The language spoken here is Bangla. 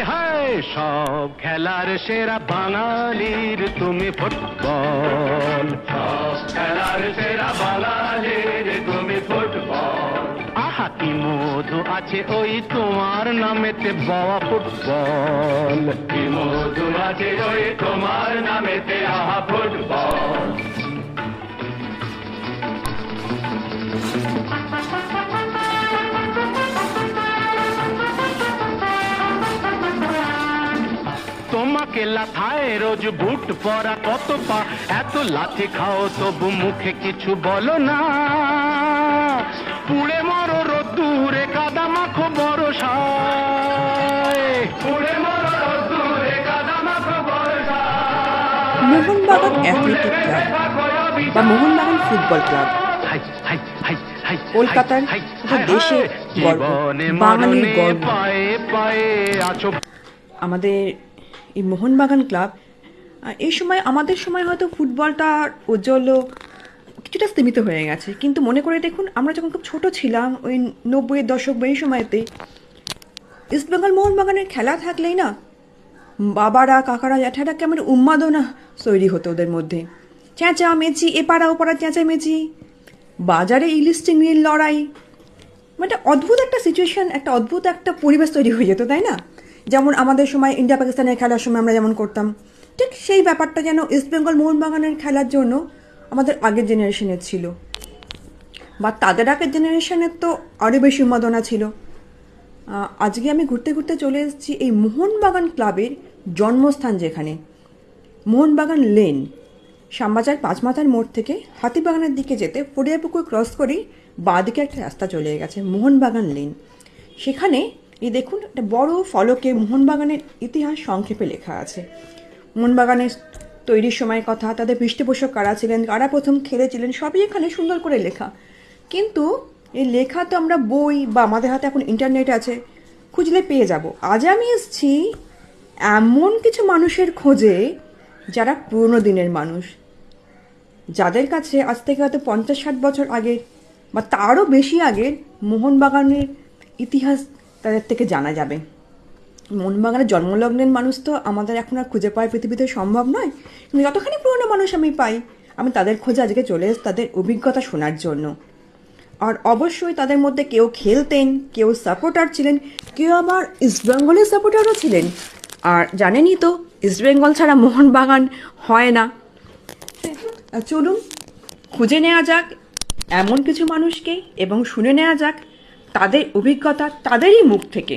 হায় হায় সব খেলার সেরা বাঙালির তুমি ফুটবল, সব খেলার সেরা বাঙালির তুমি ফুটবল। আহা কি মধু আছে ওই তোমার নামেতে বাবা ফুটবল, কি মধু আছে ওই তোমার নামেতে আহা ফুটবল। তোমাকে লাথায় রোজ বুট পরা কত পা, এত লাথি খাও তবু মুখে কিছু বলো না। পুড়ে মরো রোদ্দুরে কাদা মাখো বরসায়, পুড়ে মরো রোদ্দুরে কাদা মাখো বরসায়। মোহনবাগান অ্যাথলেটিক ক্লাব বা মোহনবাগান ফুটবল ক্লাব কলকাতার দেশের গর্ব, বাঙালির গর্ব। আমাদের এই মোহনবাগান ক্লাব এই সময়, আমাদের সময় হয়তো ফুটবলটা উজ্জ্বল কিছুটা স্তীমিত হয়ে গেছে, কিন্তু মনে করে দেখুন আমরা যখন খুব ছোট ছিলাম ওই 90-এর দশক বা এই সময়তে ইস্টবেঙ্গল মোহনবাগানের খেলা থাকলেই না বাবারা কাকারা জ্যাঠারা কেমন উন্মাদনা তৈরি হতো ওদের মধ্যে। চেঁচামেচি, এপাড়া ওপাড়া চেঁচামেচি, বাজারে ইলিশ চিংড়ির লড়াই, মানে অদ্ভুত একটা সিচুয়েশন, একটা অদ্ভুত একটা পরিবেশ তৈরি হয়ে যেত, তাই না? যেমন আমাদের সময় ইন্ডিয়া পাকিস্তানের খেলার সময় আমরা যেমন করতাম, ঠিক সেই ব্যাপারটা যেন ইস্টবেঙ্গল মোহনবাগানের খেলার জন্য আমাদের আগের জেনারেশনের ছিল, বা তাদের আগের জেনারেশনের তো আরও বেশি উন্মাদনা ছিল। আজকে আমি ঘুরতে ঘুরতে চলে এসেছি এই মোহনবাগান ক্লাবের জন্মস্থান, যেখানে মোহনবাগান লেন, শ্যামবাজার পাঁচমাথার মোড় থেকে হাতিবাগানের দিকে যেতে ফড়িয়াপুকুর ক্রস করেই বাঁদিকে একটা রাস্তা চলে গেছে, মোহনবাগান লেন। সেখানে এই দেখুন একটা বড় ফলকে মোহনবাগানের ইতিহাস সংক্ষেপে লেখা আছে। মোহনবাগানের তৈরির সময় কথা, তাদের পৃষ্ঠপোষক কারা ছিলেন, কারা প্রথম খেলেছিলেন, সবই এখানে সুন্দর করে লেখা। কিন্তু এই লেখা তো আমরা বই বা আমাদের হাতে এখন ইন্টারনেট আছে, খুঁজলে পেয়ে যাব। আজ আমি এসেছি এমন কিছু মানুষের খোঁজে যারা পুরনো দিনের মানুষ, যাদের কাছে আজ থেকে হয়তো 50-60 বছর আগে বা তারও বেশি আগের মোহনবাগানের ইতিহাস তাদের থেকে জানা যাবে। মোহনবাগানের জন্মলগ্নের মানুষ তো আমাদের এখন আর খুঁজে পাওয়া পৃথিবীতে সম্ভব নয়, কিন্তু যতখানি পুরনো মানুষ আমি পাই, আমি তাদের খোঁজে আজকে চলে এসেছি তাদের অভিজ্ঞতা শোনার জন্য। আর অবশ্যই তাদের মধ্যে কেউ খেলতেন, কেউ সাপোর্টার ছিলেন, কেউ আবার ইস্টবেঙ্গলের সাপোর্টারও ছিলেন। আর জানেনই তো ইস্টবেঙ্গল ছাড়া মোহনবাগান হয় না। চলুন খুঁজে নেওয়া যাক এমন কিছু মানুষকে এবং শুনে নেওয়া যাক তাদের অভিজ্ঞতা তাদেরই মুখ থেকে।